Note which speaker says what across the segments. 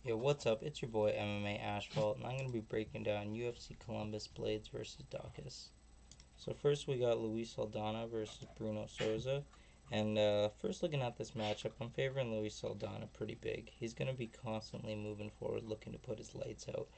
Speaker 1: Yo, what's up? It's your boy MMA Ashpalt, and I'm going to be breaking down UFC Columbus Blaydes versus Daukaus. So first we got Luis Saldana versus Bruno Souza, and first looking at this matchup, I'm favoring Luis Saldana pretty big. He's going to be constantly moving forward, looking to put his lights out.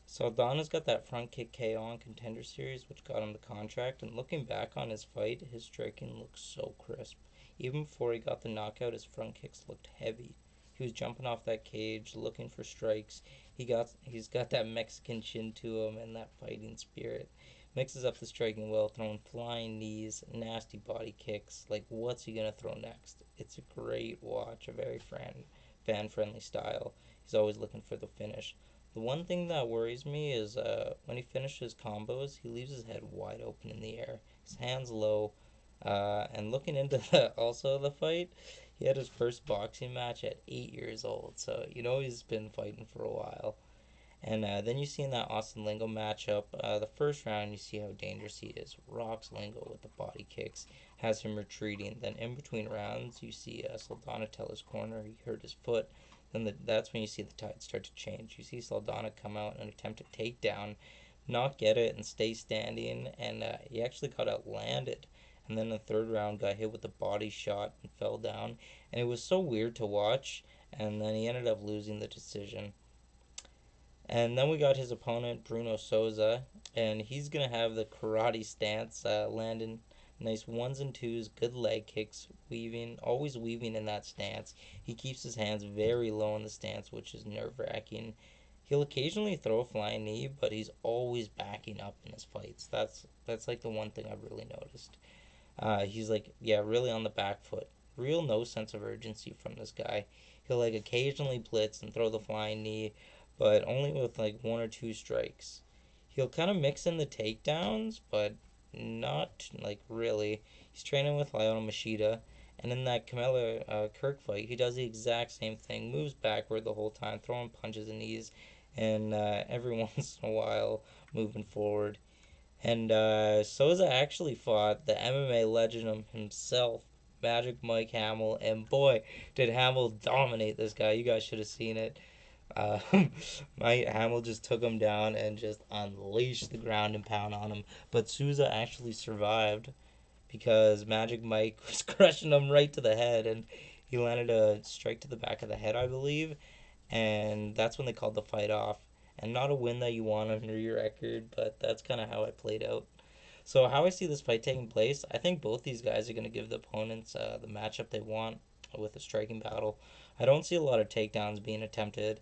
Speaker 1: Saldana's got that front kick KO on Contender Series, which got him the contract, and looking back on his fight, his striking looks so crisp. Even before he got the knockout, his front kicks looked heavy. He was jumping off that cage, looking for strikes. He's got that Mexican chin to him and that fighting spirit. Mixes up the striking well, throwing flying knees, nasty body kicks. Like, what's he gonna throw next? It's a great watch, a very fan friendly style. He's always looking for the finish. The one thing that worries me is when he finishes combos, he leaves his head wide open in the air, his hands low. And looking into the fight, he had his first boxing match at 8 years old, so you know he's been fighting for a while. And then you see in that Austin Lingo matchup, the first round, you see how dangerous he is. Rocks Lingo with the body kicks, has him retreating. Then in between rounds, you see Saldana tell his corner he hurt his foot. That's when you see the tide start to change. You see Saldana come out and attempt a takedown, not get it, and stay standing. And he actually got outlanded. And then the third round, got hit with a body shot and fell down. And it was so weird to watch. And then he ended up losing the decision. And then we got his opponent, Bruno Souza, and he's going to have the karate stance, landing nice ones and twos, good leg kicks, weaving, always weaving in that stance. He keeps his hands very low in the stance, which is nerve wracking. He'll occasionally throw a flying knee, but he's always backing up in his fights. That's like the one thing I've really noticed. He's like, yeah, really on the back foot. Real no sense of urgency from this guy. He'll like occasionally blitz and throw the flying knee, but only with like one or two strikes. He'll kind of mix in the takedowns, but not like really. He's training with Lionel Machida, and in that Camilla Kirk fight, he does the exact same thing. Moves backward the whole time, throwing punches and knees, and every once in a while moving forward. And Souza actually fought the MMA legend himself, Magic Mike Hamill, and boy, did Hamill dominate this guy. You guys should have seen it. Uh, Mike Hamill just took him down and just unleashed the ground and pound on him. But Souza actually survived because Magic Mike was crushing him right to the head, and he landed a strike to the back of the head, I believe, and that's when they called the fight off. And not a win that you want under your record, but that's kind of how it played out. So how I see this fight taking place, I think both these guys are going to give the opponents the matchup they want with a striking battle. I don't see a lot of takedowns being attempted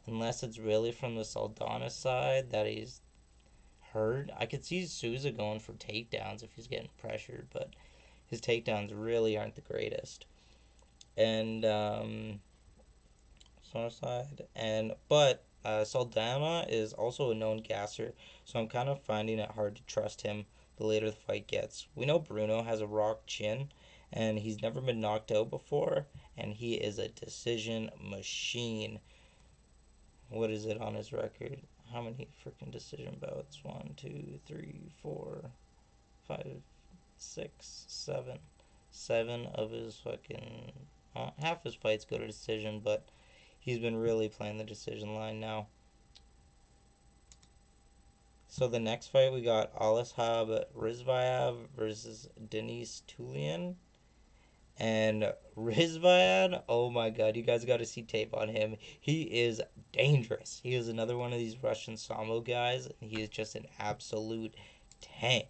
Speaker 1: unless it's really from the Saldana side that he's hurt. I could see Souza going for takedowns if he's getting pressured, but his takedowns really aren't the greatest. And side and but Saldana is also a known gasser, so I'm kind of finding it hard to trust him the later the fight gets. We know Bruno has a rock chin, and he's never been knocked out before, and he is a decision machine. What is it on his record? How many freaking decision bouts? One, two, three, four, five, six, seven. Seven of his fucking half his fights go to decision, but he's been really playing the decision line now. So the next fight we got Aliaskhab Rizvayev versus Denise Tiuliulin. And Rizvayev, oh my god, you guys got to see tape on him. He is dangerous. He is another one of these Russian Samo guys, and he is just an absolute tank.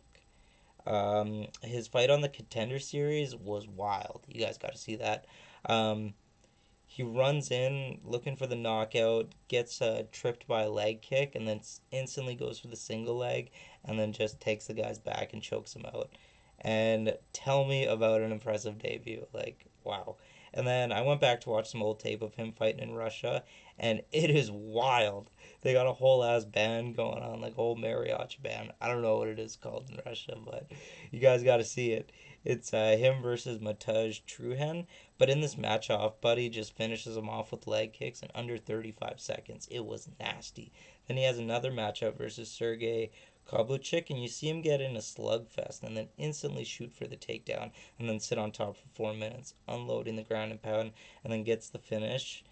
Speaker 1: His fight on the Contender Series was wild. You guys got to see that. He runs in looking for the knockout, gets tripped by a leg kick, and then instantly goes for the single leg, and then just takes the guy's back and chokes him out. And tell me about an impressive debut. Like, wow. And then I went back to watch some old tape of him fighting in Russia, and it is wild. They got a whole ass band going on, like a whole mariachi band. I don't know what it is called in Russia, but you guys got to see it. It's him versus Matej Truhan. But in this match off, Buddy just finishes him off with leg kicks in under 35 seconds. It was nasty. Then he has another matchup versus Sergey Kobluchik, and you see him get in a slugfest and then instantly shoot for the takedown and then sit on top for 4 minutes, unloading the ground and pound, and then gets the finish.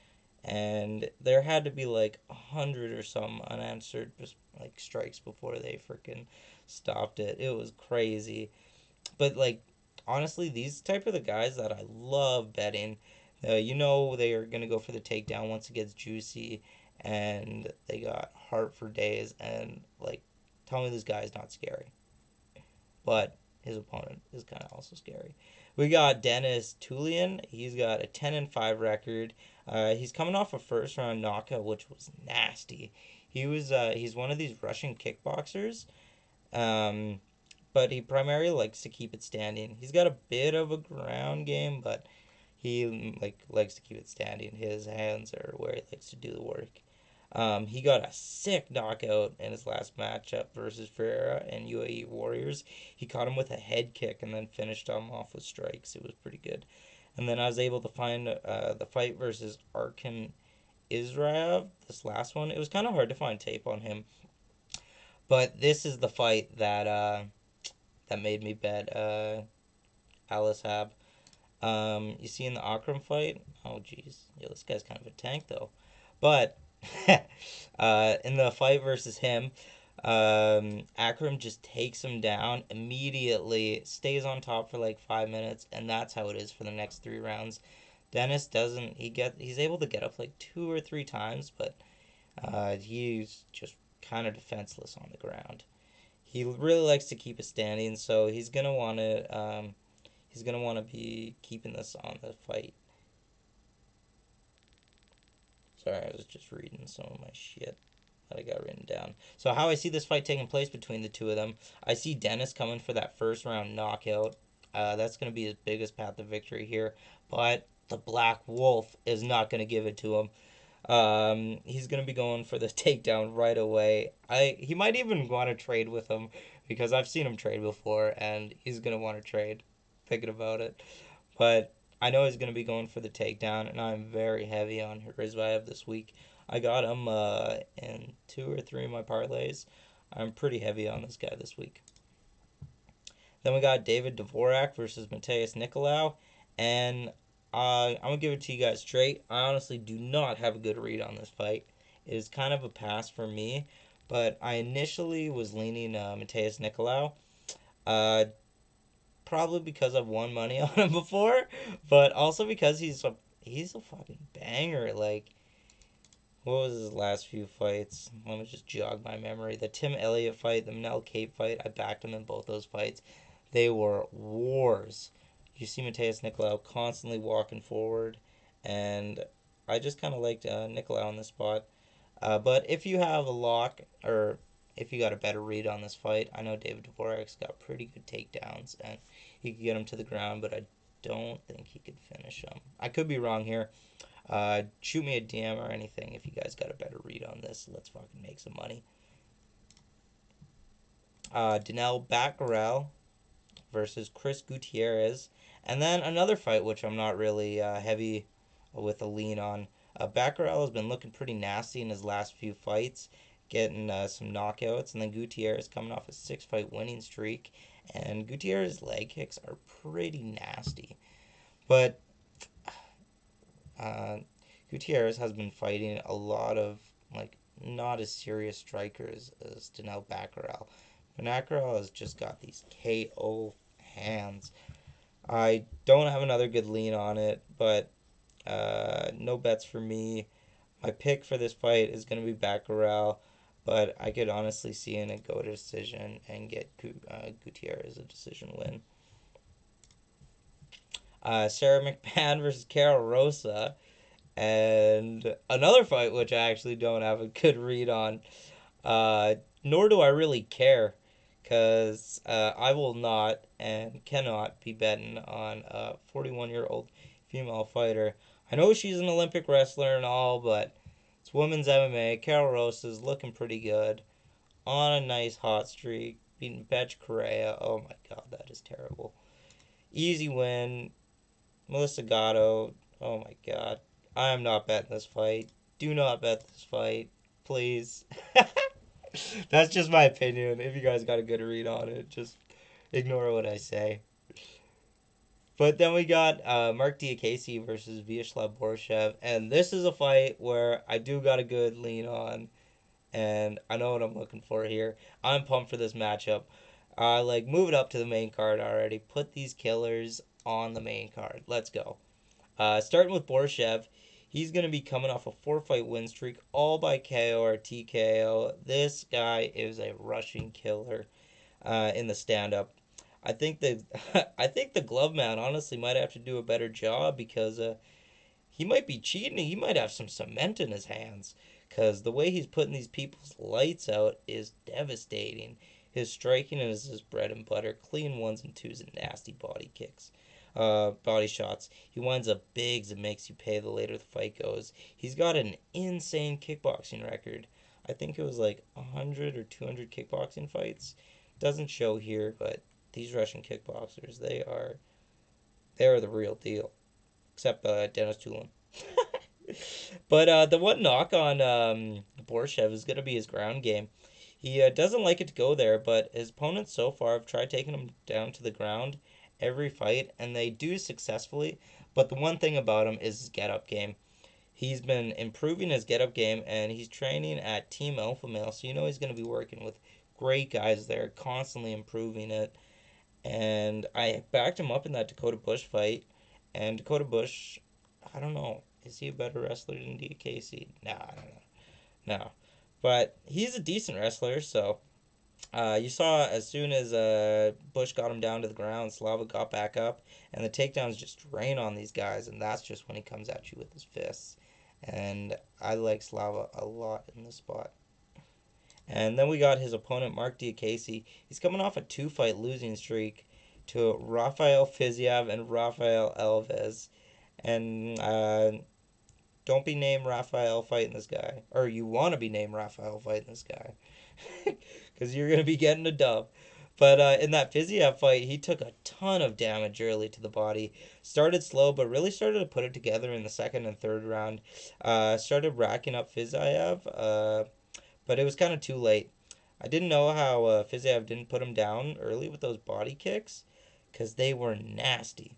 Speaker 1: and there had to be like 100 or some unanswered just like strikes before they freaking stopped it. It was crazy. But like honestly, these type of the guys that I love betting. They are gonna go for the takedown once it gets juicy, and they got heart for days. And like, tell me this guy is not scary, but his opponent is kind of also scary. We got Dennis Tiuliulin. He's got a 10-5 record. He's coming off a first round knockout, which was nasty. He's one of these Russian kickboxers. Um, but he primarily likes to keep it standing. He's got a bit of a ground game, but he likes to keep it standing. His hands are where he likes to do the work. He got a sick knockout in his last matchup versus Fiorot and UAE Warriors. He caught him with a head kick and then finished him off with strikes. It was pretty good. And then I was able to find the fight versus Arkan Khizriev. This last one, it was kind of hard to find tape on him, but this is the fight that made me bet Aliaskhab. You see in the Akram fight, oh geez, yeah, this guy's kind of a tank though. But in the fight versus him, Akram just takes him down immediately, stays on top for like 5 minutes, and that's how it is for the next 3 rounds. Dennis doesn't. He's able to get up like 2 or 3 times, but he's just kind of defenseless on the ground. He really likes to keep it standing, so he's gonna want to. He's gonna want to be keeping this on the fight. Sorry, I was just reading some of my shit that I got written down. So how I see this fight taking place between the two of them, I see Dennis coming for that first round knockout. That's going to be his biggest path to victory here. But the Black Wolf is not going to give it to him. He's going to be going for the takedown right away. He might even want to trade with him because I've seen him trade before, and he's going to want to trade. Thinking about it. But I know he's going to be going for the takedown, and I'm very heavy on Khrizriev this week. I got him in 2 or 3 of my parlays. I'm pretty heavy on this guy this week. Then we got David Dvorak versus Mateus Nicolau, and I'm going to give it to you guys straight. I honestly do not have a good read on this fight. It is kind of a pass for me, but I initially was leaning Mateus Nicolau. Probably because I've won money on him before, but also because he's a fucking banger. Like, what was his last few fights? Let me just jog my memory. The Tim Elliott fight, the Manel Cape fight, I backed him in both those fights. They were wars. You see Mateus Nicolau constantly walking forward, and I just kind of liked Nicolau in this spot. But if you have a lock, or if you got a better read on this fight, I know David Dvorak's got pretty good takedowns, and he could get him to the ground, but I don't think he could finish him. I could be wrong here. Shoot me a DM or anything if you guys got a better read on this. Let's fucking make some money. Batgerel versus Chris Gutierrez. And then another fight, which I'm not really heavy with a lean on. Batgerel has been looking pretty nasty in his last few fights, getting some knockouts. And then Gutierrez coming off a 6-fight winning streak. And Gutierrez's leg kicks are pretty nasty. But Gutierrez has been fighting a lot of, like, not as serious strikers as Batgerel. But Batgerel has just got these KO hands. I don't have another good lean on it, but no bets for me. My pick for this fight is going to be Batgerel, but I could honestly see in it go to decision and get Gutierrez a decision win. Sarah McMann versus Carol Rosa, and another fight which I actually don't have a good read on, nor do I really care, because I will not and cannot be betting on a 41-year-old female fighter. I know she's an Olympic wrestler and all, but it's women's MMA. Carol Rosa's looking pretty good, on a nice hot streak, beating Betch Correa. Oh my god, that is terrible. Easy win. Melissa Gatto. Oh my god. I am not betting this fight. Do not bet this fight. Please. That's just my opinion. If you guys got a good read on it, just ignore what I say. But then we got Mark Diakiese versus Vyacheslav Borshchev, and this is a fight where I do got a good lean on, and I know what I'm looking for here. I'm pumped for this matchup. Like, move it up to the main card already. Put these killers on the main card. Let's go. Starting with Borshchev, he's going to be coming off a 4-fight win streak, all by KO or TKO. This guy is a rushing killer in the stand-up. I think the I think the glove man honestly might have to do a better job because he might be cheating. He might have some cement in his hands because the way he's putting these people's lights out is devastating. His striking is his bread and butter. Clean ones and twos and nasty body kicks. Body shots. He winds up bigs and makes you pay the later the fight goes. He's got an insane kickboxing record. I think it was like 100 or 200 kickboxing fights. Doesn't show here, but these Russian kickboxers, they are the real deal. Except Dennis Tiuliulin. But the one knock on Borshchev is going to be his ground game. He doesn't like it to go there, but his opponents so far have tried taking him down to the ground every fight, and they do successfully. But the one thing about him is his get-up game. He's been improving his get-up game, and he's training at Team Alpha Male, so you know he's going to be working with great guys there, constantly improving it. And I backed him up in that Dakota Bush fight, and Dakota Bush, I don't know, is he a better wrestler than Diakiese? Nah, I don't know. No. But he's a decent wrestler, so you saw as soon as Bush got him down to the ground, Slava got back up, and the takedowns just rain on these guys, and that's just when he comes at you with his fists. And I like Slava a lot in this spot. And then we got his opponent, Mark Diakiese. He's coming off a 2-fight losing streak to Rafael Khizriev and Rafael Alves. And don't be named Rafael fighting this guy. Or you want to be named Rafael fighting this guy. Because you're going to be getting a dub. But in that Khizriev fight, he took a ton of damage early to the body. Started slow, but really started to put it together in the second and third round. Started racking up Khizriev. But it was kind of too late. I didn't know how Khizriev didn't put him down early with those body kicks. Because they were nasty.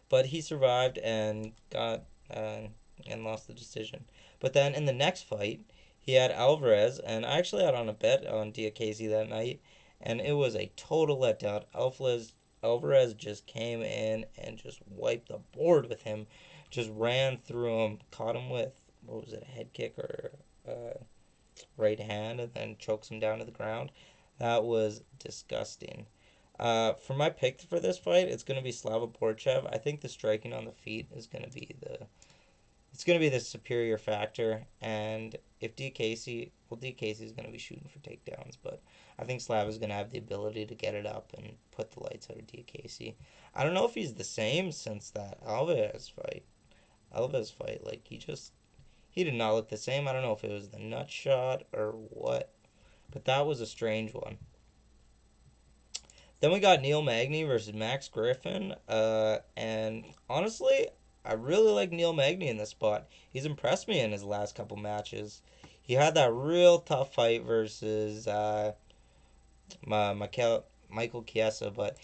Speaker 1: But he survived and got... and lost the decision. But then in the next fight, he had Alvarez, and I actually had on a bet on Diakiese that night, and it was a total letdown. Alvarez just came in and just wiped the board with him, just ran through him, caught him with, what was it, a head kick or right hand, and then chokes him down to the ground. That was disgusting. For my pick for this fight, it's going to be Slava Borshchev. I think the striking on the feet is going to be the superior factor. And if Diakiese is going to be shooting for takedowns, but I think Slava is going to have the ability to get it up and put the lights out of Diakiese. I don't know if he's the same since that Alvarez fight, like he did not look the same. I don't know if it was the nut shot or what, but that was a strange one. Then we got Neil Magny versus Max Griffin. And honestly, I really like Neil Magny in this spot. He's impressed me in his last couple matches. He had that real tough fight versus Michael Chiesa, but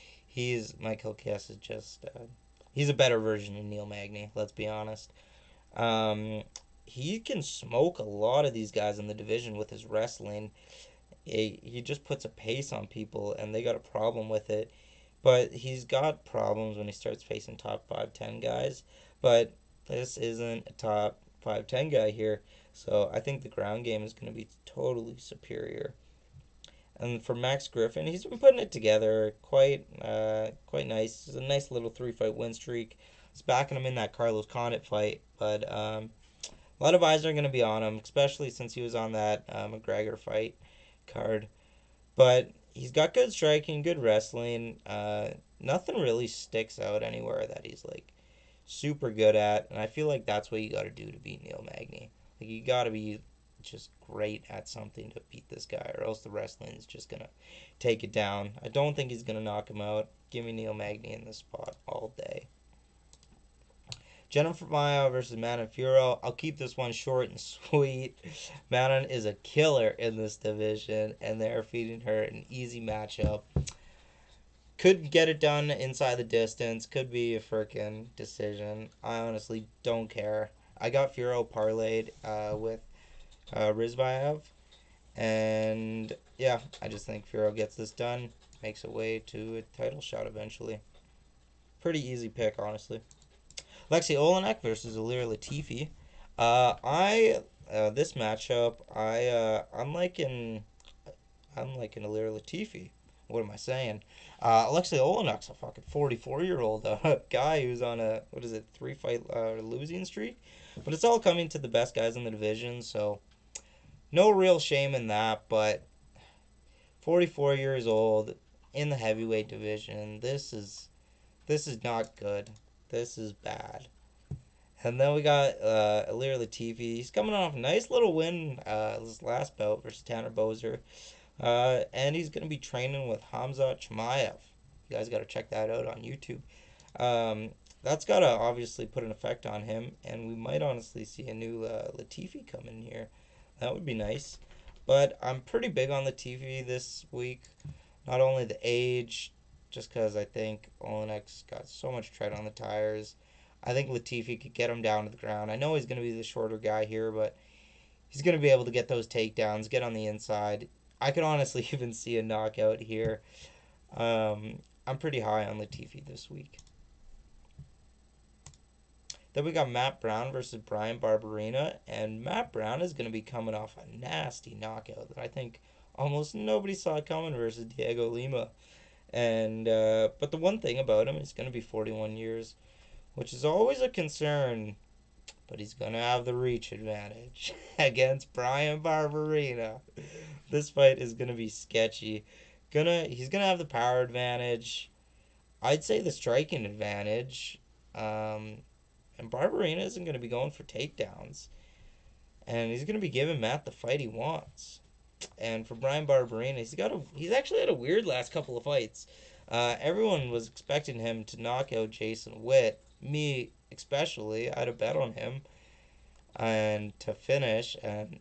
Speaker 1: Michael Chiesa just he's a better version of Neil Magny. Let's be honest. He can smoke a lot of these guys in the division with his wrestling. He just puts a pace on people, and they got a problem with it. But he's got problems when he starts facing top 5-10 guys. But this isn't a top 5-10 guy here, so I think the ground game is going to be totally superior. And for Max Griffin, he's been putting it together quite nice. It's a nice little 3-fight win streak. It's backing him in that Carlos Condit fight, but a lot of eyes are going to be on him, especially since he was on that McGregor fight card. But he's got good striking, good wrestling. Nothing really sticks out anywhere that he's like super good at, and I feel like that's what you got to do to beat Neil Magny. Like, you got to be just great at something to beat this guy, or else the wrestling is just gonna take it down. I don't think he's gonna knock him out. Give me Neil Magny in this spot all day. Jennifer Maia versus Manon Fiorot. I'll keep this one short and sweet. Manon is a killer in this division, and they're feeding her an easy matchup. Could get it done inside the distance. Could be a freaking decision. I honestly don't care. I got Fiorot parlayed with Rizbayev. And yeah, I just think Fiorot gets this done. Makes a way to a title shot eventually. Pretty easy pick, honestly. Oleinik versus Latifi. I this matchup, I'm liking Latifi. What am I saying? Oleinik's a fucking 44-year-old guy who's on a, what is it, 3-fight losing streak. But it's all coming to the best guys in the division, so no real shame in that. But 44 years old in the heavyweight division, this is not good. This is bad. And then we got Latifi. He's coming off a nice little win his last bout versus Tanner Boser. And he's going to be training with Hamza Chimaev. You guys got to check that out on YouTube. That's got to obviously put an effect on him. And we might honestly see a new Latifi come in here. That would be nice. But I'm pretty big on Latifi this week. Not only the age, just because I think Oleinik's got so much tread on the tires. I think Latifi could get him down to the ground. I know he's going to be the shorter guy here, but he's going to be able to get those takedowns, get on the inside. I could honestly even see a knockout here. I'm pretty high on Latifi this week. Then we got Matt Brown versus Bryan Barberena, and Matt Brown is going to be coming off a nasty knockout that I think almost nobody saw coming versus Diego Lima. And but the one thing about him is going to be 41 years, which is always a concern. But he's going to have the reach advantage against Bryan Barberena. This fight is going to be sketchy. He's going to have the power advantage. I'd say the striking advantage. And Barberena isn't going to be going for takedowns. And he's going to be giving Matt the fight he wants. And for Bryan Barberena, he's actually had a weird last couple of fights. Everyone was expecting him to knock out Jason Witt. Me especially. I had a bet on him and to finish. And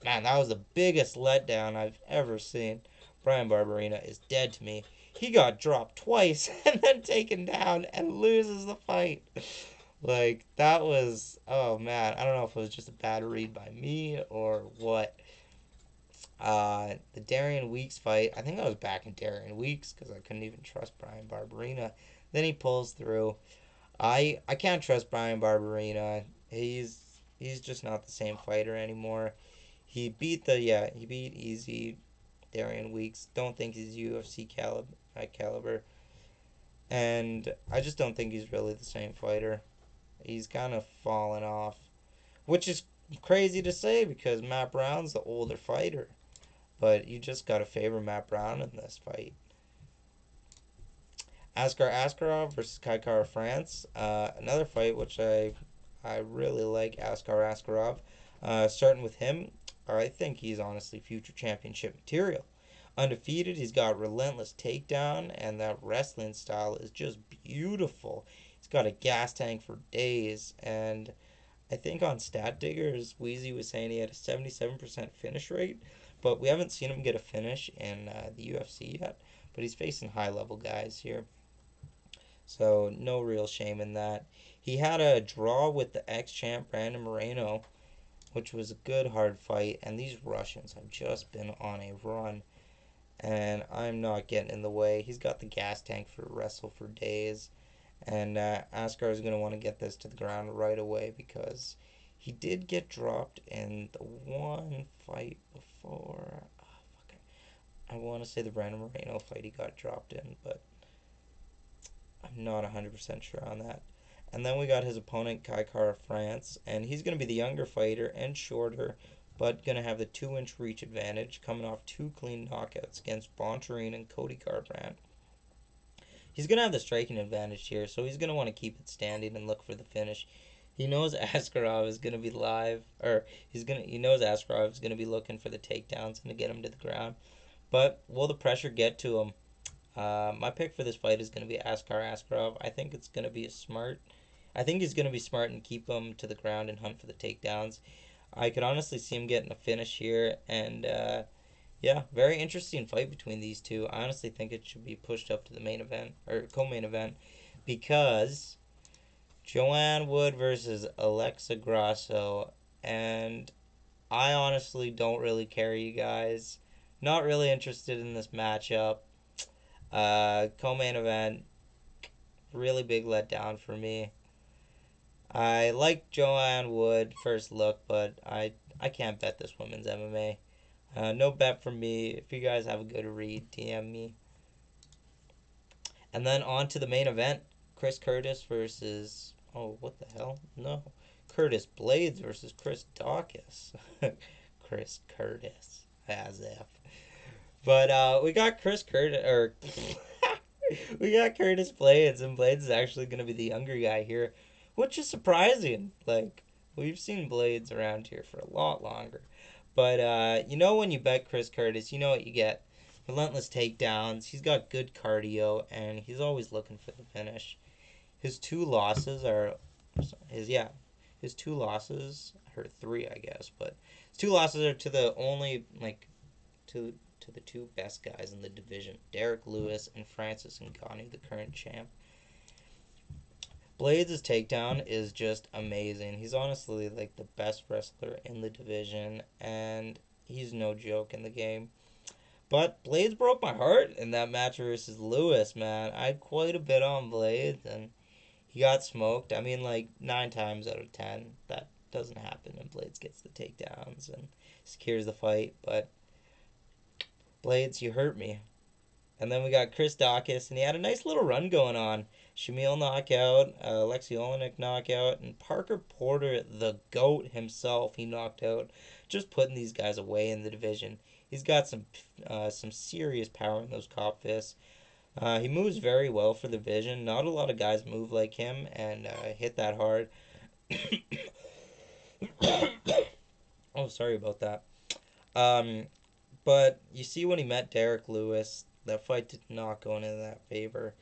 Speaker 1: man, that was the biggest letdown I've ever seen. Bryan Barberena is dead to me. He got dropped twice and then taken down and loses the fight. Like, that was, oh man, I don't know if it was just a bad read by me or what. The Darian Weeks fight, I think I was back in Darian Weeks because I couldn't even trust Bryan Barberena. Then he pulls through. I can't trust Bryan Barberena. He's just not the same fighter anymore. He beat easy Darian Weeks. Don't think he's UFC caliber. And I just don't think he's really the same fighter. He's kind of fallen off, which is crazy to say because Matt Brown's the older fighter. But you just got to favor Matt Brown in this fight. Askar Askarov versus Kaikara France. Another fight which I really like Askar Askarov. Starting with him, I think he's honestly future championship material. Undefeated, he's got relentless takedown, and that wrestling style is just beautiful. He's got a gas tank for days, and I think on Stat Diggers, Wheezy was saying he had a 77% finish rate, but we haven't seen him get a finish in the UFC yet, but he's facing high-level guys here. So no real shame in that. He had a draw with the ex-champ Brandon Moreno, which was a good hard fight, and these Russians have just been on a run, and I'm not getting in the way. He's got the gas tank for wrestle for days, and Askar is going to want to get this to the ground right away because he did get dropped in the one fight before. I want to say the Brandon Moreno fight he got dropped in, but I'm not 100% sure on that. And then we got his opponent, Kaikara France, and he's going to be the younger fighter and shorter, but going to have the 2-inch reach advantage, coming off 2 clean knockouts against Bontarine and Cody Garbrandt. He's going to have the striking advantage here, so he's going to want to keep it standing and look for the finish. He knows Askarov is going to be live, or he knows Askarov is going to be looking for the takedowns and to get him to the ground. But will the pressure get to him? My pick for this fight is going to be Askar Askarov. I think he's going to be smart and keep him to the ground and hunt for the takedowns. I could honestly see him getting a finish here, and Yeah, very interesting fight between these two. I honestly think it should be pushed up to the main event or co-main event because Joanne Wood versus Alexa Grasso, and I honestly don't really care, you guys. Not really interested in this matchup. Co-main event, really big letdown for me. I like Joanne Wood first look, but I can't bet this women's MMA. No bet from me. If you guys have a good read, DM me. And then on to the main event, Chris Curtis versus what the hell? No, Curtis Blaydes versus Chris Daukaus. Chris Curtis, as if. But we got Chris Curtis or we got Curtis Blaydes, and Blaydes is actually going to be the younger guy here, which is surprising. Like, we've seen Blaydes around here for a lot longer. But, when you bet Chris Curtis, you know what you get. Relentless takedowns. He's got good cardio, and he's always looking for the finish. His two losses are, his two losses, or three, I guess, but his two losses are to the only, to the two best guys in the division, Derek Lewis and Francis Ngannou, the current champ. Blaydes' takedown is just amazing. He's honestly like the best wrestler in the division, and he's no joke in the game. But Blaydes broke my heart in that match versus Lewis, man. I had quite a bit on Blaydes, and he got smoked. I mean, like 9 times out of 10, that doesn't happen, and Blaydes gets the takedowns and secures the fight. But Blaydes, you hurt me. And then we got Chris Daukaus, and he had a nice little run going on. Shamil knockout, Oleinik knockout, and Parker Porter, the GOAT himself, he knocked out. Just putting these guys away in the division. He's got some serious power in those cop fists. He moves very well for the division. Not a lot of guys move like him and hit that hard. Oh, sorry about that. Um, but you see when he met Derek Lewis, that fight did not go into that favor.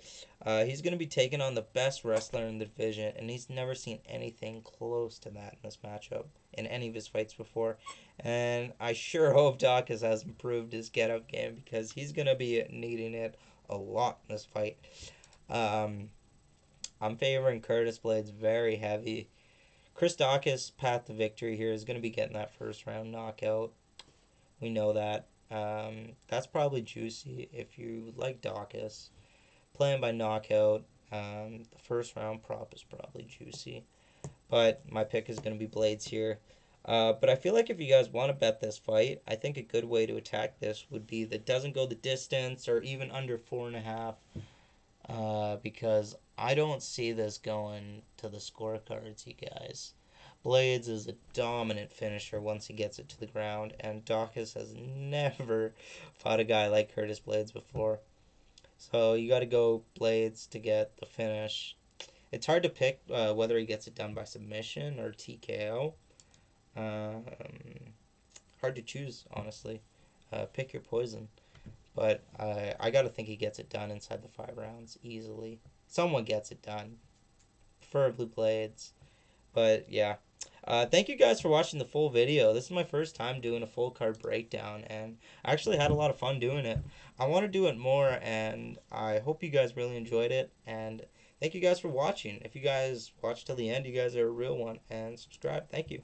Speaker 1: He's going to be taking on the best wrestler in the division, and he's never seen anything close to that in this matchup in any of his fights before. And I sure hope Daukaus has improved his get-up game because he's going to be needing it a lot in this fight. I'm favoring Curtis Blaydes very heavy. Chris Daukaus' path to victory here is going to be getting that first round knockout. We know that. That's probably juicy if you like Daukaus. Playing by knockout, the first round prop is probably juicy. But my pick is going to be Blaydes here. But I feel like if you guys want to bet this fight, I think a good way to attack this would be that doesn't go the distance or even under 4.5. Because I don't see this going to the scorecards, you guys. Blaydes is a dominant finisher once he gets it to the ground, and Daukaus has never fought a guy like Curtis Blaydes before. So you got to go Blaydes to get the finish. It's hard to pick whether he gets it done by submission or TKO. Hard to choose, honestly. Pick your poison. But I got to think he gets it done inside the 5 rounds easily. Someone gets it done. Preferably Blaydes. But yeah. Thank you guys for watching the full video. This is my first time doing a full card breakdown, and I actually had a lot of fun doing it. I want to do it more, and I hope you guys really enjoyed it. And thank you guys for watching. If you guys watched till the end, you guys are a real one. And subscribe. Thank you.